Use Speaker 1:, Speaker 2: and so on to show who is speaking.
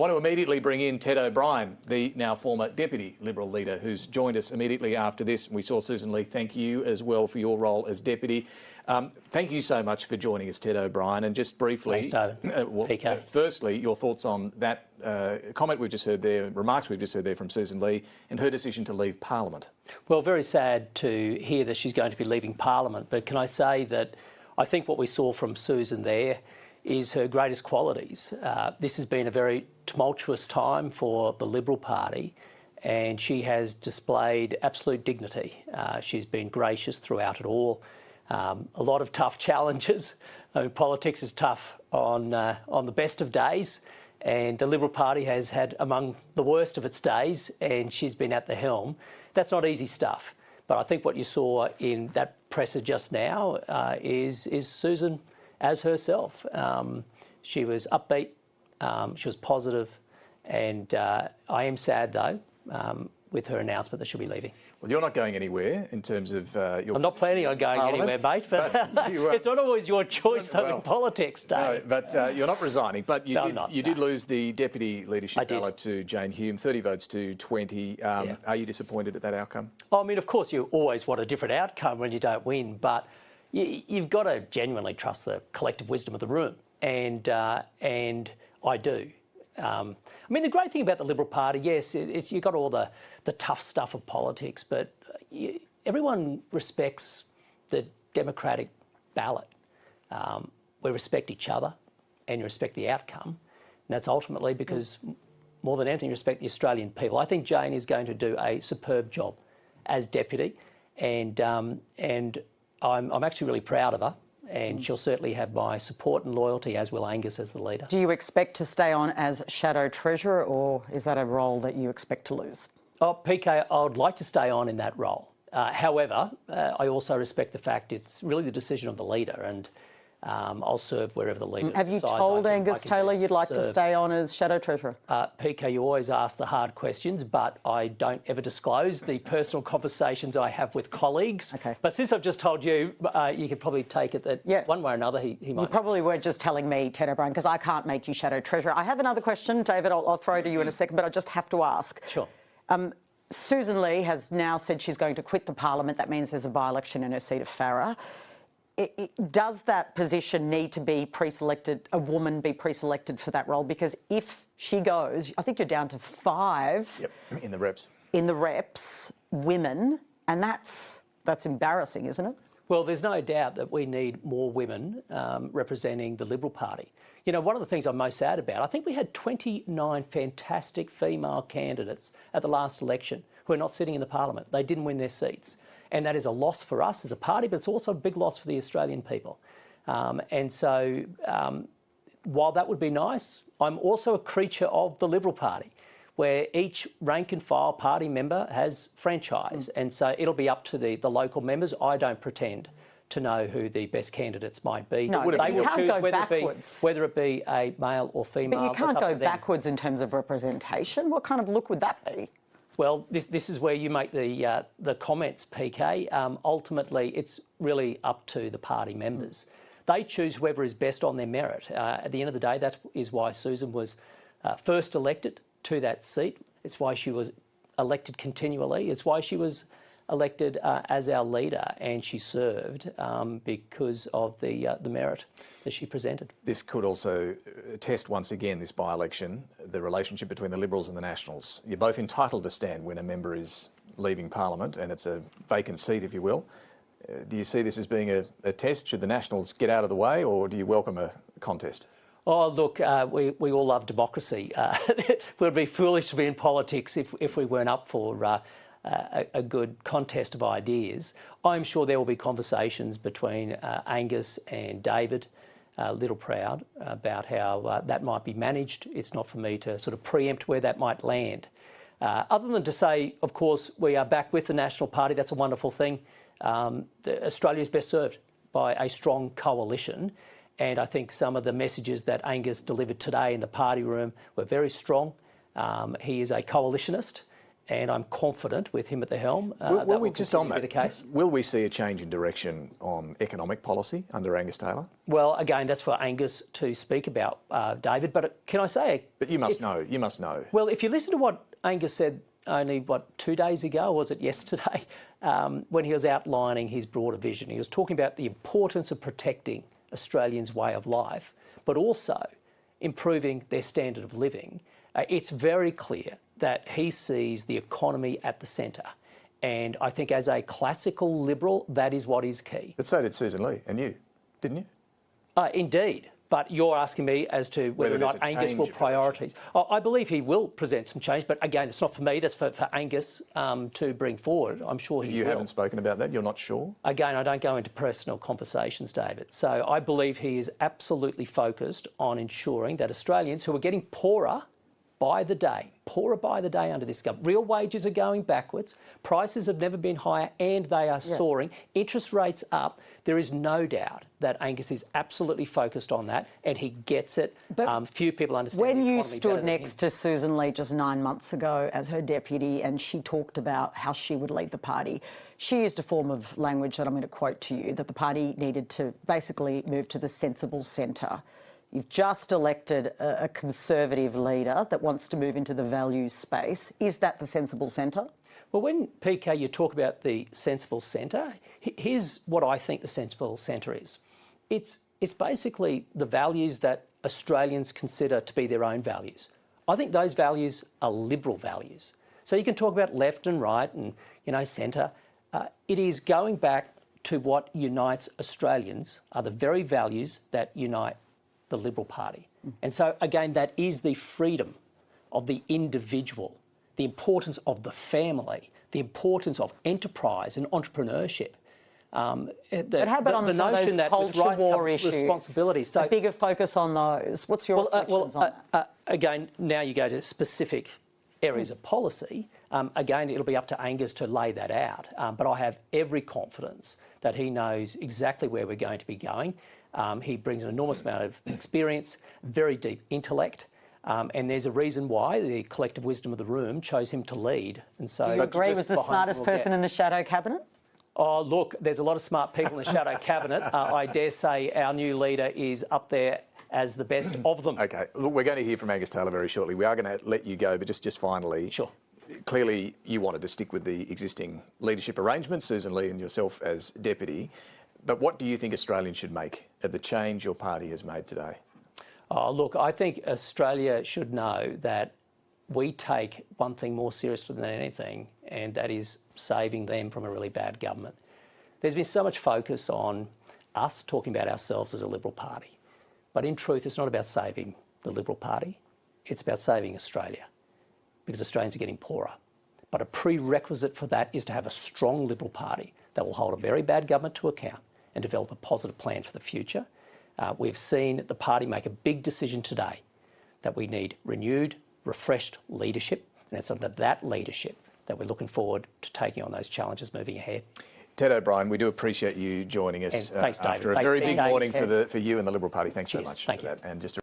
Speaker 1: want to immediately bring in Ted O'Brien, the now former Deputy Liberal leader, who's joined us immediately after this. We saw Susan Lee thank you as well for your role as Deputy. Thank you so much for joining us, Ted O'Brien. And just briefly,
Speaker 2: thanks, David.
Speaker 1: Firstly, your thoughts on that comment we've just heard there, remarks we've just heard there from Susan Lee, and her decision to leave Parliament.
Speaker 2: Well, very sad to hear that she's going to be leaving Parliament, but can I say that I think what we saw from Susan there is her greatest qualities. This has been a very tumultuous time for the Liberal Party, and she has displayed absolute dignity. She's been gracious throughout it all. A lot of tough challenges. I mean, politics is tough on the best of days, and the Liberal Party has had among the worst of its days, and she's been at the helm. That's not easy stuff. But I think what you saw in that presser just now is Susan as herself. She was upbeat, she was positive, and I am sad though with her announcement that she'll be leaving.
Speaker 1: Well, you're not going anywhere in terms of your...
Speaker 2: I'm not planning on going anywhere, mate, but it's not always your choice though in politics, Dave.
Speaker 1: No, but you're not resigning, but you did lose the deputy leadership ballot to Jane Hume, 30 votes to 20. Are you disappointed at that outcome?
Speaker 2: I mean, of course, you always want a different outcome when you don't win, but you've got to genuinely trust the collective wisdom of the room, and I do. I mean, the great thing about the Liberal Party, yes, you've got all the tough stuff of politics, but everyone respects the democratic ballot. We respect each other and you respect the outcome. And that's ultimately because, more than anything, you respect the Australian people. I think Jane is going to do a superb job as deputy, and I'm actually really proud of her, and she'll certainly have my support and loyalty, as will Angus as the leader.
Speaker 3: Do you expect to stay on as Shadow Treasurer, or is that a role that you expect to lose?
Speaker 2: Oh, PK, I would like to stay on in that role. However, I also respect the fact it's really the decision of the leader, and I'll serve wherever the leader
Speaker 3: Have you
Speaker 2: decides
Speaker 3: told Angus Taylor you'd like to stay on as Shadow Treasurer?
Speaker 2: PK, you always ask the hard questions, but I don't ever disclose the personal conversations I have with colleagues.
Speaker 3: Okay.
Speaker 2: But since I've just told you, you could probably take it that one way or another he might.
Speaker 3: You probably weren't just telling me, Ted O'Brien, because I can't make you Shadow Treasurer. I have another question, David, I'll throw to you in a second, but I just have to ask.
Speaker 2: Sure.
Speaker 3: Susan Lee has now said she's going to quit the Parliament. That means there's a by-election in her seat of Farrer. Does that position need to be pre-selected, a woman be pre-selected for that role? Because if she goes, I think you're down to 5
Speaker 1: in the reps.
Speaker 3: In the reps, women, and that's embarrassing, isn't it?
Speaker 2: Well, there's no doubt that we need more women representing the Liberal Party. You know, one of the things I'm most sad about, I think we had 29 fantastic female candidates at the last election who are not sitting in the Parliament. They didn't win their seats. And that is a loss for us as a party, but it's also a big loss for the Australian people. And so while that would be nice, I'm also a creature of the Liberal Party, where each rank and file party member has franchise. And so it'll be up to the local members. I don't pretend to know who the best candidates might be.
Speaker 3: No,
Speaker 2: they will choose whether it be a male or female.
Speaker 3: But you can't go backwards in terms of representation. What kind of look would that be?
Speaker 2: Well, this is where you make the comments, PK. Ultimately, it's really up to the party members. They choose whoever is best on their merit. At the end of the day, that is why Susan was first elected to that seat. It's why she was elected continually. It's why she was elected as our leader, and she served because of the merit that she presented.
Speaker 1: This could also test once again, this by-election, the relationship between the Liberals and the Nationals. You're both entitled to stand when a member is leaving Parliament, and it's a vacant seat, if you will. Do you see this as being a test? Should the Nationals get out of the way, or do you welcome a contest?
Speaker 2: Oh, look, we all love democracy. We'd be foolish to be in politics if we weren't up for a good contest of ideas. I'm sure there will be conversations between Angus and David Littleproud about how that might be managed. It's not for me to sort of preempt where that might land. Other than to say, of course, we are back with the National Party. That's a wonderful thing. Australia is best served by a strong coalition. And I think some of the messages that Angus delivered today in the party room were very strong. He is a coalitionist. and I'm confident with him at the helm.
Speaker 1: Will we, just on that,
Speaker 2: be the case.
Speaker 1: Will we see a change in direction on economic policy under Angus Taylor?
Speaker 2: Well, again, that's for Angus to speak about, David. But can I say?
Speaker 1: But you must know. You must know.
Speaker 2: Well, if you listen to what Angus said only, 2 days ago, or was it yesterday, when he was outlining his broader vision, he was talking about the importance of protecting Australians' way of life, but also improving their standard of living. It's very clear that he sees the economy at the centre. And I think as a classical Liberal, that is what is key.
Speaker 1: But so did Susan Lee and you, didn't you?
Speaker 2: Indeed. But you're asking me as to whether or not Angus will prioritise. I believe he will present some change, but again, it's not for me, that's for Angus to bring forward. I'm sure he will.
Speaker 1: You haven't spoken about that? You're not sure?
Speaker 2: Again, I don't go into personal conversations, David. So I believe he is absolutely focused on ensuring that Australians who are getting poorer by the day under this government. Real wages are going backwards, prices have never been higher and they are soaring, interest rates up. There is no doubt that Angus is absolutely focused on that and he gets it. But few people understand
Speaker 3: when
Speaker 2: the
Speaker 3: you
Speaker 2: economy
Speaker 3: stood next to Susan Lee just 9 months ago as her deputy and she talked about how she would lead the party, she used a form of language that I'm going to quote to you, that the party needed to basically move to the sensible centre. You've just elected a Conservative leader that wants to move into the values space. Is that the sensible centre?
Speaker 2: Well, when, PK, you talk about the sensible centre, here's what I think the sensible centre is. It's basically the values that Australians consider to be their own values. I think those values are Liberal values. So you can talk about left and right and, centre. It is going back to what unites Australians, are the very values that unite the Liberal Party. And so, again, that is the freedom of the individual, the importance of the family, the importance of enterprise and entrepreneurship.
Speaker 3: But how about on
Speaker 2: the
Speaker 3: some
Speaker 2: notion
Speaker 3: of those
Speaker 2: that with
Speaker 3: culture
Speaker 2: rights
Speaker 3: war
Speaker 2: come
Speaker 3: issues,
Speaker 2: responsibilities. So,
Speaker 3: a bigger focus on those. What's your reflections on that?
Speaker 2: Again, now you go to specific areas of policy. Again, it'll be up to Angus to lay that out. But I have every confidence that he knows exactly where we're going to be going. He brings an enormous amount of experience, very deep intellect, and there's a reason why the collective wisdom of the room chose him to lead. And so,
Speaker 3: do you agree was the smartest person in the shadow cabinet?
Speaker 2: Oh, look, there's a lot of smart people in the shadow cabinet. I dare say our new leader is up there as the best of them.
Speaker 1: OK, look, we're going to hear from Angus Taylor very shortly. We are going to let you go, but just finally.
Speaker 2: Sure.
Speaker 1: Clearly, you wanted to stick with the existing leadership arrangements, Susan Lee and yourself as deputy. But what do you think Australians should make of the change your party has made today?
Speaker 2: Oh, look, I think Australia should know that we take one thing more seriously than anything, and that is saving them from a really bad government. There's been so much focus on us talking about ourselves as a Liberal Party. But in truth, it's not about saving the Liberal Party. It's about saving Australia, because Australians are getting poorer. But a prerequisite for that is to have a strong Liberal Party that will hold a very bad government to account and develop a positive plan for the future. We've seen the party make a big decision today that we need renewed, refreshed leadership, and it's under that leadership that we're looking forward to taking on those challenges moving ahead.
Speaker 1: Ted O'Brien, we do appreciate you joining us
Speaker 2: thanks, David.
Speaker 1: after a
Speaker 2: Thanks,
Speaker 1: very
Speaker 2: Pete.
Speaker 1: big morning for you and the Liberal Party. Thanks so
Speaker 2: Cheers.
Speaker 1: much
Speaker 2: Thank
Speaker 1: for
Speaker 2: you.
Speaker 1: that. And just